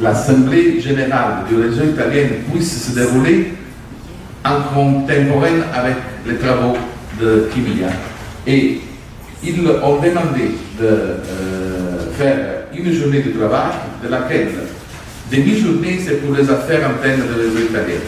l'Assemblée générale du réseau italien puisse se dérouler en contemporain avec les travaux de Chimia. Et ils ont demandé de faire une journée de travail de laquelle demi-journée c'est pour les affaires internes du réseau italien.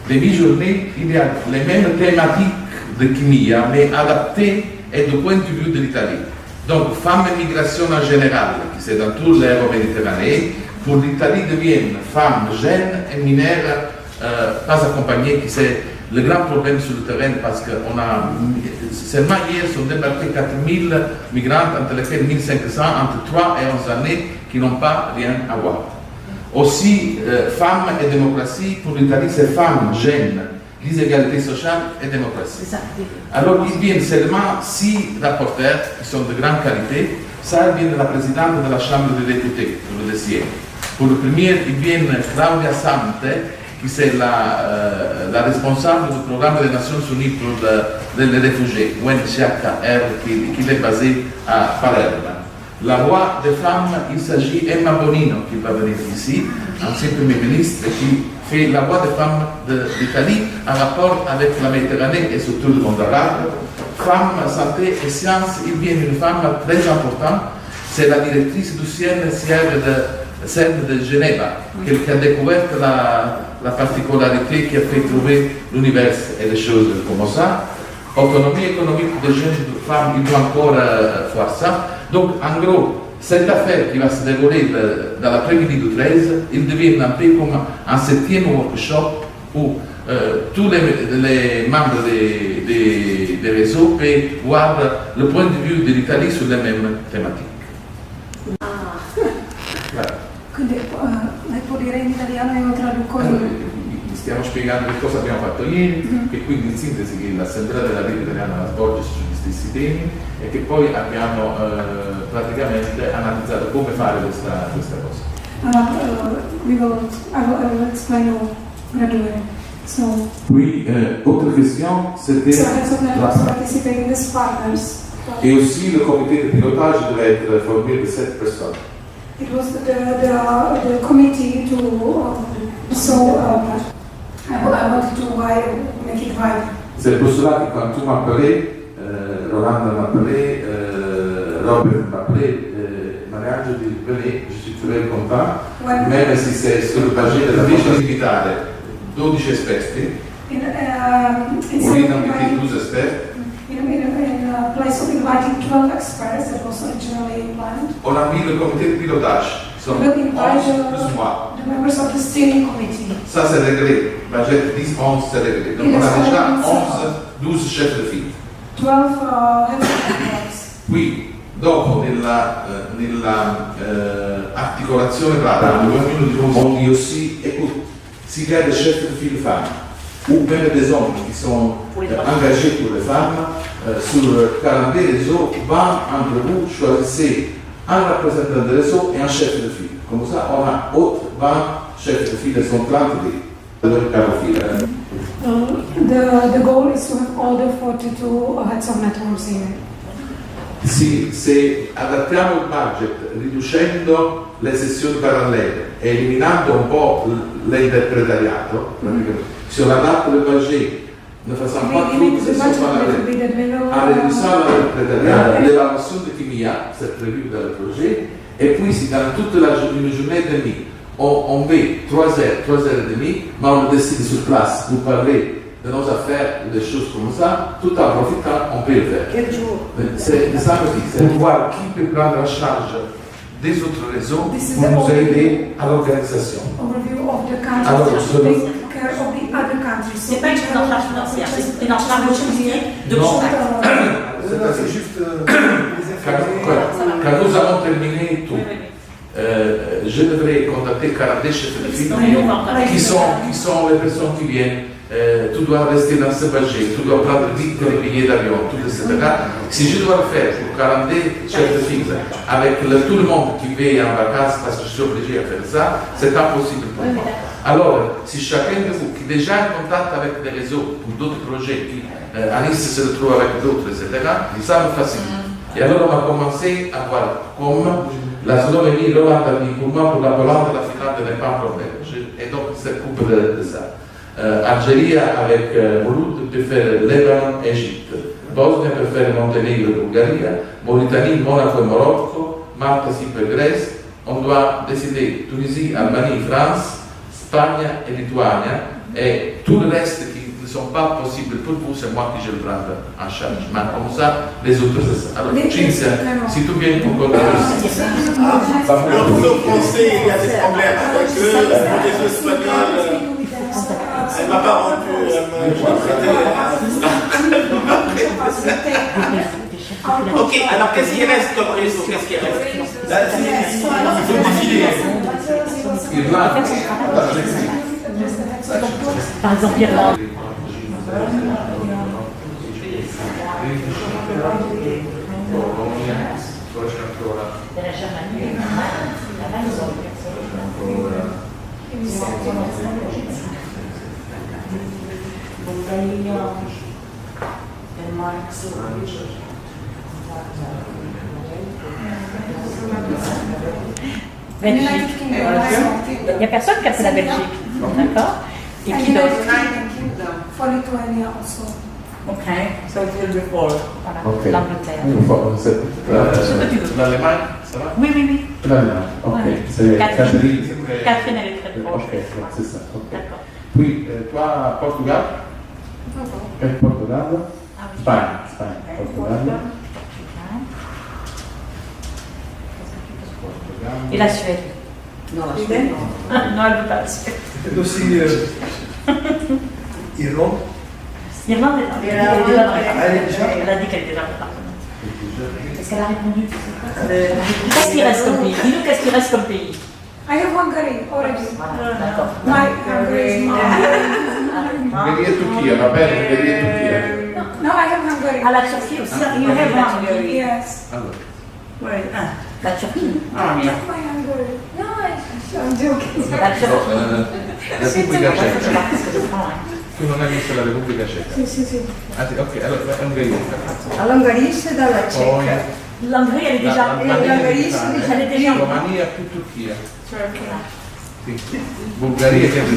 Demi-journée, il y a les mêmes thématiques de Chimia, mais adaptées et du point de vue de l'Italie. Donc, femmes et migration en général, qui c'est dans toute l'Euro-Méditerranée, pour l'Italie deviennent femmes jeunes et mineures pas accompagnées, qui c'est le grand problème sur le terrain parce que seulement hier sont débarqués 4000 migrants, entre lesquels 1500 entre 3 et 11 années qui n'ont pas rien à voir. Aussi, femmes et démocratie, pour l'Italie, c'est femmes, jeunes, l'égalité sociale et démocratie. Alors, ils viennent seulement 6 rapporteurs qui sont de grande qualité. Ça vient de la présidente de la Chambre des députés, pour le dossier. Pour le premier, ils viennent Claudia Sante, qui c'est la responsable du programme des Nations Unies pour les réfugiés, UNHCR, qui est basé à Palerme. La voix des femmes, il s'agit Emma Bonino qui va venir ici, ancien Premier ministre, qui fait la voix des femmes d'Italie en rapport avec la Méditerranée et surtout le monde arabe. Femmes, santé et sciences, il vient une femme très importante, c'est la directrice du CNCR de Genève, qui a découvert la particularité qui a fait trouver l'univers et les choses comme ça. Autonomie économique des jeunes femmes, il doit encore faire ça. Donc, en gros, cette affaire qui va se dérouler dans l'après-midi du 13, il devient un peu comme un 7e workshop où tous les membres des réseaux peuvent voir le point de vue de l'Italie sur les mêmes thématiques. Quindi lei può dire in italiano e io traduco in... Stiamo spiegando che cosa abbiamo fatto ieri, che quindi in sintesi che l'Assemblea della Rete Italiana la svolge sugli stessi temi e che poi abbiamo praticamente analizzato come fare questa cosa. I will explain gradually. So, Oui, autre question, c'était et aussi le comité de pilotage devait être formé de 7 personnes. It was the committee to I wanted to make it wide. C'est pour cela que quand tu m'as appelé, Rolanda m'a appelé, Robert m'a appelé, Mariangelo dit venez, je suis très content, même si c'est sur le budget della disponibilità 12 esperti, volevano invitare 12 esperti. In place of inviting 12 experts that was originally planned. On a mis le comité de pilotage, sont 11 plus moi. The members of the steering committee. Ça c'est réglé, budget 10, 11 c'est réglé. Donc on a déjà 12 chefs de file. 12 heads of class. Qui, dopo nella articolazione pratica, ognuno di noi aussi écoute, s'il y a des chefs de file femmes, ou même des hommes qui sont engagés pour les femmes, sur le calendrier réseau, entre vous, choisissez un représentant de réseau et un chef de file. Comme ça, on a autres 20 chefs de file, sont 30 de leur file. The goal is to have all the 42 heads of networks here. Sì, se adattiamo il budget riducendo le sessioni parallele e eliminando un po' l'interpretariato, se on adatte le budget ne faisant pas toutes les sessions parallèles en réduisant l'interprétariat, l'évaluation de Chimia, c'est prévu dans le projet, et puis si dans toute une journée et demie, on met 3 heures, 3 heures et demie, mais on décide sur place pour parler de nos affaires, des choses comme ça, tout en profitant, on peut le faire. Quel jour? C'est ça aussi, c'est de voir qui peut prendre en charge des autres réseaux pour nous aider à l'organisation. Overview of the countries, take care of the other countries. C'est pas une prise en charge financière, c'est une prise en charge de C'est juste quand nous avons terminé tout. Je devrais contacter 42 chefs de file qui sont les personnes qui viennent. Tu dois rester dans ce budget, tu dois prendre vite les billets d'avion, tout, etc. Si je dois le faire pour 42 chefs de file, avec tout le monde qui veille en vacances parce que je suis obligé à faire ça, c'est impossible pour moi. Alors, si chacun de vous qui est déjà en contact avec des réseaux ou d'autres projets, qui à Nice se retrouve avec d'autres, etc., ça me facilite. Et alors on a commencé à voir comme la Slovénie, l'Hollande a dit pour moi, pour la Hollande, la finale n'est pas un problème. Et donc c'est coupe de ça. Algérie avec Mouloud peut faire Liban, Égypte. Bosnie peut faire Monténégro, Bulgarie. Mauritanie, Monaco et Morocco. Malte, Chypre, Grèce. On doit décider Tunisie, Albanie, France, Espagne et Lituanie. Et tout le reste qui ne sont pas possibles pour vous, c'est moi qui je le prends en charge. Mais comme ça, les autres, c'est ça. Alors, Cinzia, si tu viens encore de Le réseau français, il y a des problèmes avec eux, le réseau espagnol. Elle m'a pas rendu, elle m'a traité. Ok, alors qu'est-ce qui reste comme réseau? Qu'est-ce qui reste? Là, il faut défiler. Irlande, Par exemple, l'Irlande. La Germanie, là-bas, ils ont Belgique. Il n'y a personne qui a fait la Belgique, d'accord? Et qui d'autre? For Lithuania also. Okay, so it will be four. Voilà, Ok. l'Angleterre. Ce que tu veux. L'Allemagne, ça va? Oui, oui, oui. L'Allemagne, ok. Ouais. C'est Catherine. Catherine. Catherine, elle est très proche. Ok, c'est ça. Ok. D'accord. Puis, toi, Portugal? Portugal? Ah oui. Espagne, Portugal. Et la Suède? Non, la Suède. Non, elle ne veut pas la Suède. C'est aussi Irlande. Irlande, elle est déjà dans les Elle est déjà. Elle a dit qu'elle était déjà dans les Est-ce qu'elle a répondu? Qu'est-ce qui reste comme pays? Dis-nous qu'est-ce qui reste comme pays? I have Hungary already. Voilà, d'accord. My Hungary is Ungheria e Turchia, va bene? Ungheria e Turchia. No, I have Hungary. Ah, la Turquie aussi. You have one. Yes. Allora, Where? Ah, La Turquie. ah, yeah. My Hungary. No, I'm joking. La Turquie. Repubblica Je Ceca. sais pas ce que je prends, hein. Tu non hai visto la Repubblica Ceca? Sì, sì, sì. Ah sì, ok, allora Ungheria. L'Ungherie, c'est dans la Poi Tchèque. L'Hongrie, elle est déjà. l'Ungherie, Elle est déjà. Romania più Turchia. Voilà. Sì. Bulgaria che Tu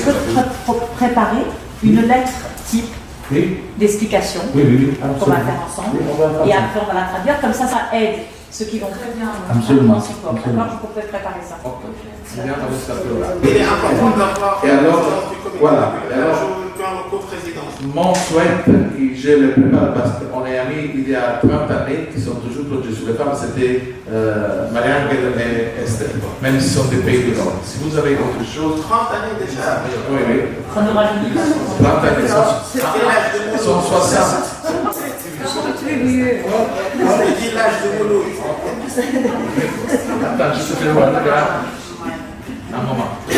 peux préparer une lettre type Oui, d'explication oui, oui, qu'on va faire ensemble. Oui, on va faire Et ça. après, on va la traduire. Comme ça aide ceux qui vont Absolument. support. Absolument. D'accord, vous pouvez préparer ça. Ok, andiamo adesso a provare. Il est important d'avoir Et alors, du comité. voilà, et alors- Je peux en co-présidence. Mon souhait, que je le prépare parce qu'on est amis il y a 30 années, qui sont toujours proches sur les femmes, c'était Mariangel et Esther, même si ce sont des pays du Nord. Si vous avez autre chose, 30 années déjà. oui, oui, Ça nous rajeunit. 30 années, C'est l'âge de ils sont Mouloud. 60. On me dit l'âge de Mouloud. Attends, je te fais voir, regarde. Un moment. Oui,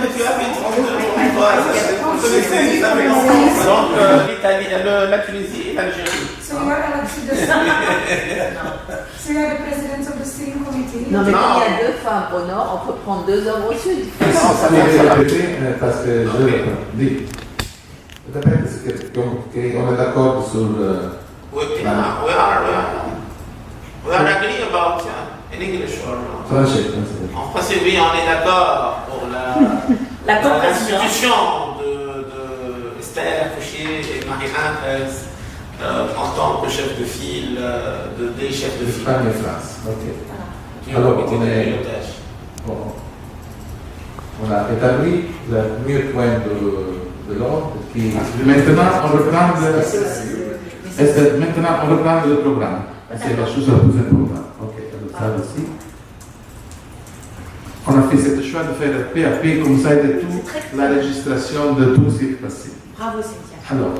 mais tu avais 32 Donc l'Italie, la Tunisie et l'Algérie. So you are elected the So you are the president of the steering committee. Non, mais Non. quand il y a deux femmes au nord, on peut prendre deux hommes au sud. Ça m'est répété parce que je le dis. Répète qu'on est d'accord sur. We are agree about in English or Français. en français, oui, on est d'accord pour La co-présidence. l'institution de Esther Fouchier et Marie-Anne en tant que chef de file, des chefs de file. Espagne et France. Ok. Du Alors, comité on de est- pilotage. Bon. On a établi le mieux point de l'ordre qui. Maintenant, on reprend le programme. C'est la chose la plus importante. Ok, alors ça aussi. On a fait ce choix de faire PAP comme ça et de tout, la registration de tout ce qui est passé. Bravo, Cynthia. Alors,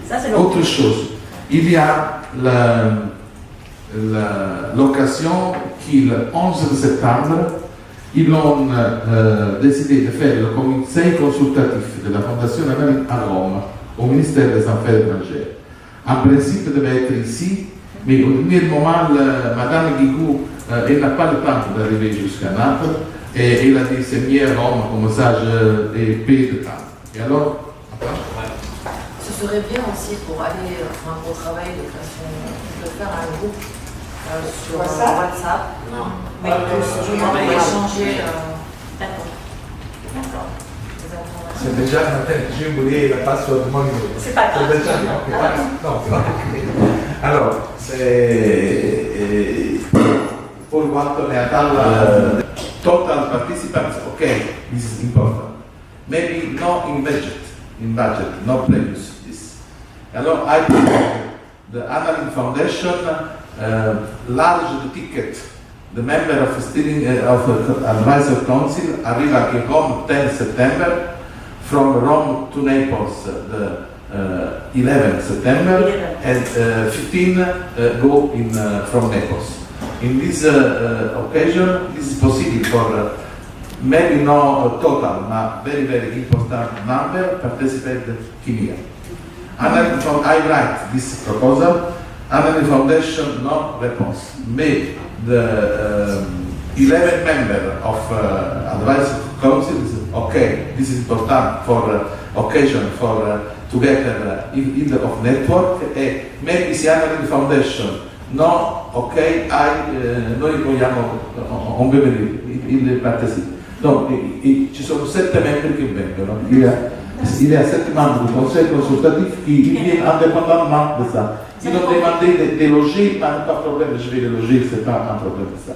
Ça, c'est autre chose, il y a l'occasion qui, le 11 septembre, ils ont décidé de faire le comité consultatif de la Fondation Anonyme à Rome, au ministère des Affaires étrangères. En principe, il devait être ici, mais au dernier moment, Madame Guigou, elle n'a pas le temps d'arriver jusqu'à Naples, et elle a dit c'est mieux Rome comme ça, j'ai peu de temps. Et alors, Ce serait bien aussi pour aller, enfin, pour travailler de façon, de faire un groupe sur WhatsApp. Non. Mais je m'en vais échanger. D'accord. D'accord. Des informations. C'est déjà matin, j'ai oublié la password de mon numéro. C'est pas grave. C'est déjà, ok, voilà. Non, c'est pas ok. Alors, pour quanto riguarda total participants, okay, this is important. Maybe not in budget, not previous this. Alors, I think the Annalyn Foundation large the ticket. The member of steering of advisor council arriva in Rome 10 September, from Rome to Naples the 11 September, and 15 go in from Naples. In this occasion, this is possible for maybe no total, but very, very important number participate here. I write this proposal, Annalyn Foundation no response. Mais the 11 member of advisory council is okay, this is important for occasion for together in of network, e maybe the Annalyn Foundation no, ok, noi vogliamo il partecipe. Donc, ci sono 7 membri che vengono. Il y a 7 membres du conseil consultatif qui viennent indépendamment de ça. Ils ont demandé des logis, mais pas de problème, je vais les loger, c'est pas un problème de ça.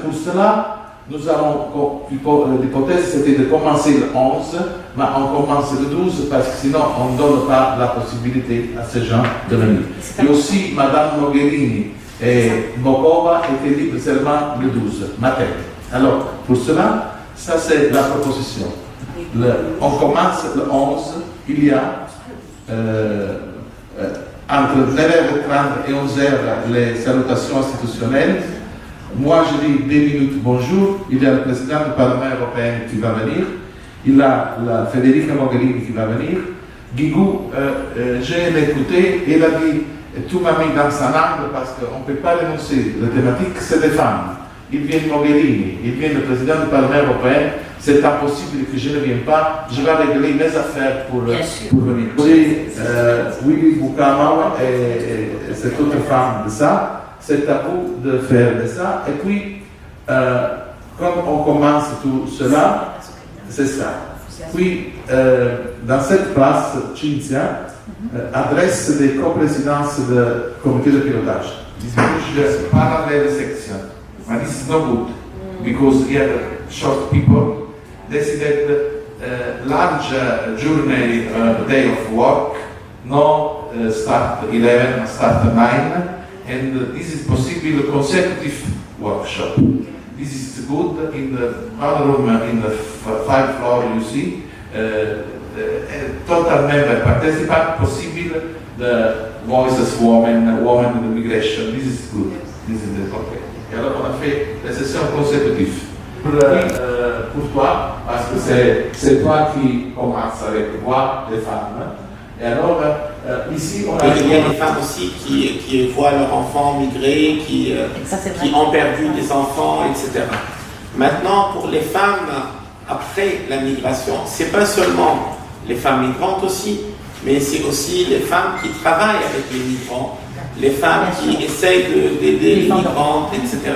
Pour cela, nous avons, l'hypothèse c'était de commencer le 11, mais on commence le 12 parce que sinon on ne donne pas la possibilité à ces gens de venir. Et aussi, Madame Mogherini et Bokova étaient libres seulement le 12 matin. Alors, pour cela, ça c'est la proposition. On commence le 11, il y a entre 9h30 et 11h les salutations institutionnelles. Moi, je dis 2 minutes bonjour. Il y a le président du Parlement européen qui va venir. Il y a la Federica Mogherini qui va venir. Guigou, j'ai écouté, il a dit, tout m'a mis dans sa langue parce qu'on ne peut pas renoncer. La thématique, c'est des femmes. Il vient Mogherini, il vient le président du Parlement européen. C'est impossible que je ne vienne pas. Je vais régler mes affaires pour venir. Willy Boukama et cette autre femme de ça. C'est à vous de faire de ça. Et puis, quand on commence tout cela, c'est ça. Puis, dans cette place, Cinzia adresse des coprésidences du comité de pilotage. This is parallel section. But this is no good, because we have short people. Decided large journey day of work, no start 11, start 9. And this is possible consecutive workshop. This is good in the other room in the 5th floor you see. Total member participant possible the voices women in the migration. This is good. This is the okay. Et alors on a fait les sessions consécutives. Pour toi, parce que c'est toi qui commence avec moi, les femmes. Et alors, ici, on a... Il y a des femmes aussi qui voient leurs enfants migrer, qui ont perdu des enfants, etc. Maintenant, pour les femmes, après la migration, c'est pas seulement les femmes migrantes aussi, mais c'est aussi les femmes qui travaillent avec les migrants, les femmes qui essayent d'aider les migrantes, etc.,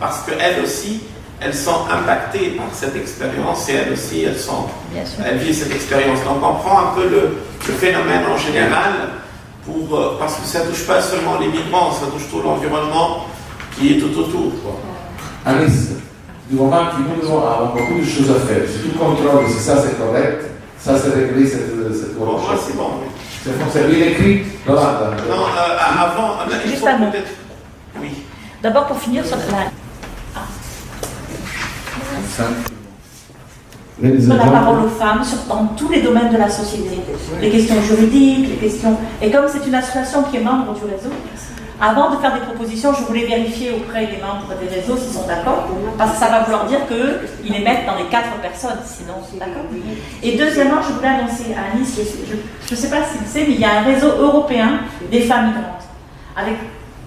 parce qu'elles aussi, elles sont impactées par cette expérience et elles aussi, elles vivent cette expérience. Donc on prend un peu le phénomène en général parce que ça ne touche pas seulement les migrants, ça touche tout l'environnement qui est tout autour. Alice, du moment que nous avons beaucoup de choses à faire, si tu contrôles si ça c'est correct, ça c'est réglé cette workshop. Pour moi c'est bon, oui. C'est bien écrit, Yolanda. Non, avant, il Juste faut un mot. peut-être... Oui. D'abord, pour finir sur la parole aux femmes dans tous les domaines de la société, les questions juridiques, les questions... Et comme c'est une association qui est membre du réseau, avant de faire des propositions, je voulais vérifier auprès des membres des réseaux s'ils sont d'accord, parce que ça va vouloir dire qu'ils les mettent dans les 4 personnes, sinon ils sont d'accord. Et deuxièmement, je voulais annoncer à Nice, je ne sais pas si vous savez, mais il y a un réseau européen des femmes migrantes, avec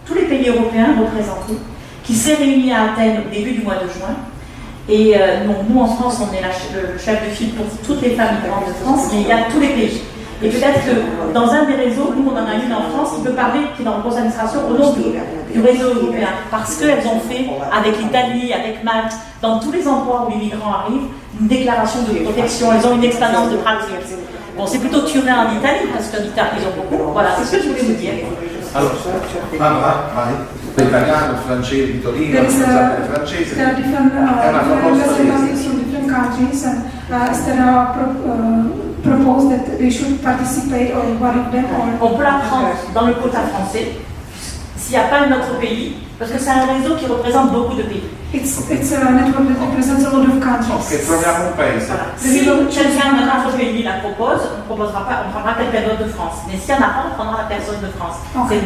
tous les pays européens représentés, qui s'est réuni à Athènes au début du mois de juin. Et donc, nous, en France, on est le chef de file pour toutes les femmes migrantes de France, mais il y a tous les pays. Et peut-être que dans un des réseaux, nous on en a une en France qui peut parler, qui est dans le conseil d'administration au nom du réseau européen. Parce qu'elles ont fait, avec l'Italie, avec Malte, dans tous les endroits où les migrants arrivent, une déclaration de protection, elles ont une expérience de pratique. Bon, c'est plutôt Turin en Italie, parce qu'en Italie, ils ont beaucoup. Voilà, c'est ce que je voulais vous dire. Allora, l'italiano, il francese, di Torino, There il is francese, there are different è una proposta nationalities from different countries, and Esther proposed that they should participate or one of them or. On peut la prendre dans le quota français, s'il n'y a pas un autre pays, parce que c'est un réseau qui représente beaucoup de pays. It's a network that represents a lot of Ok, countries. troviamo un paese. Voilà. Si quelqu'un d'un autre pays la propose, on prendra quelqu'un d'autre de France. Mais s'il n'y en a pas, on prendra la personne de France. Okay.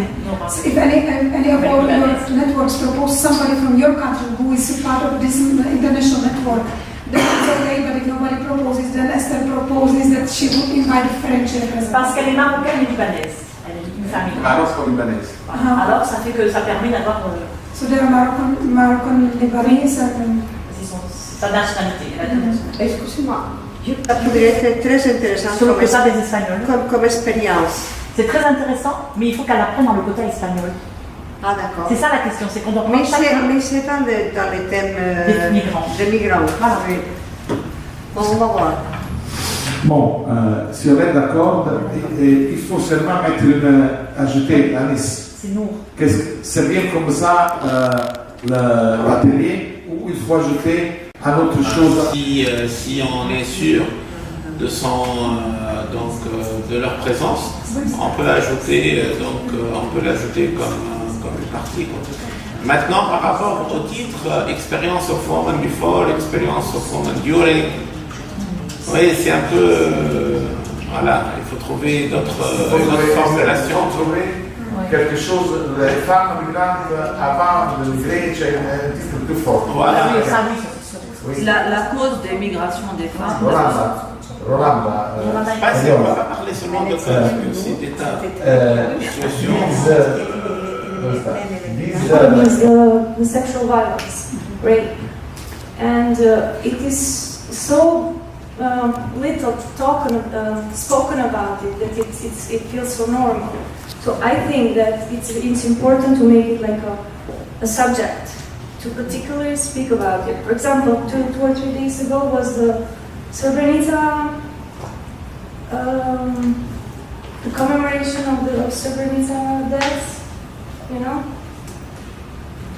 C'est So if any of all your networks propose somebody from your country who is part of this international network, then it's okay, but if nobody proposes, then Esther proposes that she would invite a French representative. parce qu'elle est marocaine et libanaise. Elle est une famille. Marocco libanese. Alors ça fait que ça permet d'avoir So there are Moroccan Lebanese and sa nationalité. Excusez-moi, ça pourrait être très intéressant Sur le quota des Espagnols. comme expérience. C'est très intéressant, mais il faut qu'elle apprenne dans le quota espagnol. Ah d'accord. C'est ça la question, c'est qu'on doit Mais prendre chacun c'est dans les thèmes des migrants. des migrants. Voilà. Oui. Bon, on va voir. Bon, si on est d'accord, il faut seulement ajouter Anis. C'est nous. C'est bien comme ça l'atelier où il faut ajouter un autre chose. Si on est sûr de de leur présence, on peut ajouter on peut l'ajouter comme une partie. Maintenant, par rapport au titre, expérience of woman before, experience of woman during, oui, c'est un peu, voilà, il faut trouver d'autres formulations. Quelque chose, les femmes migrantes avant de migrer, c'è un titre più forte. Voilà. Ah oui, ça oui, ça, c'est sûr. La cause des migrations des femmes. Rolanda, On ne va pas parler seulement de ça, mais aussi d'état. One is the sexual violence, rape, and it is so little spoken about it that it feels so normal. So I think that it's important to make it like a subject, to particularly speak about it. For example, 2 or 3 days ago was the Srebrenica, the commemoration of the Srebrenica deaths, you know,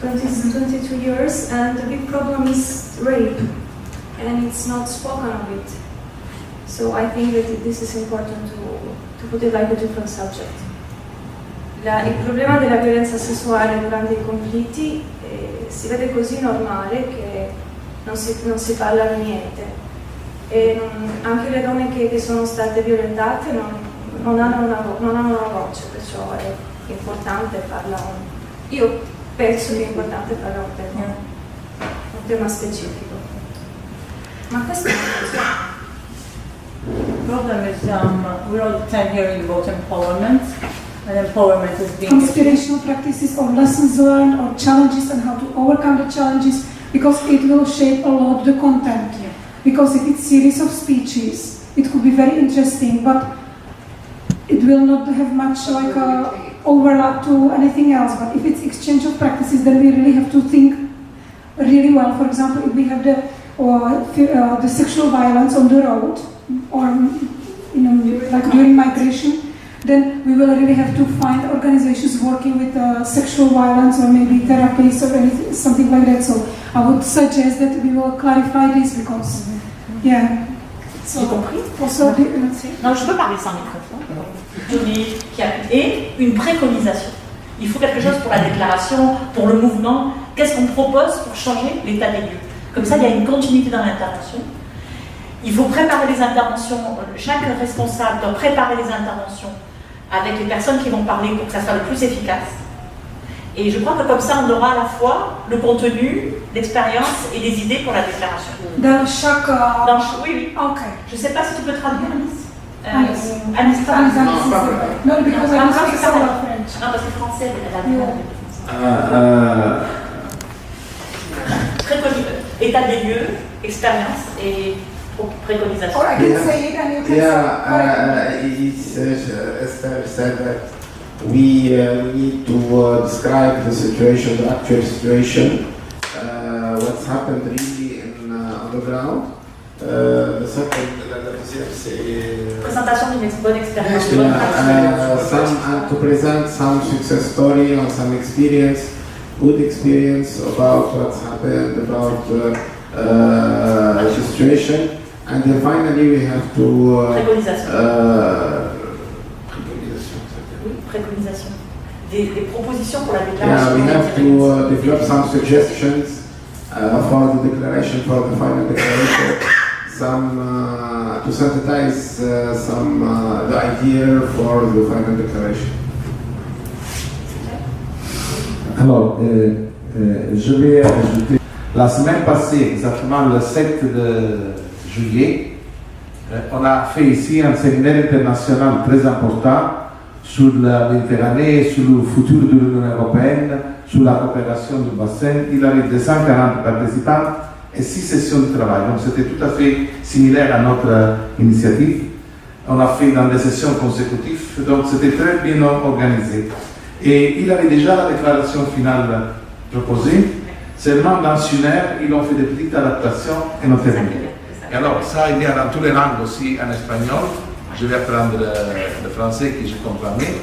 22 years, and the big problem is rape, and it's not spoken of it. So I think that this is important to put it like a different subject. Il problema della violenza sessuale durante i conflitti si vede così normale che non si parla di niente. E anche le donne che sono state violentate non hanno una voce, perciò è importante parlare. Io penso che è importante parlare un tema specifico. Ma questo è una cosa. The problem is we're all the time hearing about empowerment, and empowerment is being Inspirational practices or lessons learned or challenges and how to overcome the challenges, because it will shape a lot the content. Because if it's series of speeches, it could be very interesting, but it will not have much like overlap to anything else. But if it's exchange of practices, then we really have to think really well. For example, if we have the sexual violence on the road, or like during migration, then we will really have to find organizations working with sexual violence or maybe therapies or anything, something like that. So I would suggest that we will clarify this because, yeah. So J'ai compris. also, Non, je peux parler sans microphone. Et une préconisation. Il faut quelque chose pour la déclaration, pour le mouvement. Qu'est-ce qu'on propose pour changer l'état des lieux? Comme ça, il y a une continuité dans l'intervention. Il faut préparer les interventions. Chaque responsable doit préparer les interventions avec les personnes qui vont parler pour que ça soit le plus efficace. Et je crois que comme ça, on aura à la fois le contenu, l'expérience et des idées pour la déclaration. dans chaque. Oui. Ok. Je ne sais pas si tu peux traduire, Alice. Alice. Alice. No, because I don't speak French. Non, parce que français, elle a très connu. État des lieux, expérience et préconisation. Or I can say it and you can Esther said that we need to describe the situation, the actual situation, what's happened really on the ground. The second, Présentation d'une bonne expérience. To present some success story or some experience, good experience about what's happened, about the situation, and then finally we have to préconisation. Des propositions pour la déclaration. Yeah, we have to develop some suggestions for the declaration, for the final declaration. To synthesize the idea for the final declaration. Alors, je vais ajouter, la semaine passée, exactement le 7 de juillet, on a fait ici un séminaire international très important sur la Méditerranée, sur le futur de l'Union européenne, sur la coopération du bassin. Il y avait 240 participants et 6 sessions de travail. Donc c'était tout à fait similaire à notre initiative. On a fait dans des sessions consécutives, donc c'était très bien organisé. Et il avait déjà la déclaration finale proposée. Seulement dans une heure, ils ont fait des petites adaptations et ont terminé. Et alors, ça, il y a dans toutes les langues aussi en espagnol. Je vais apprendre le français que je comprends mieux.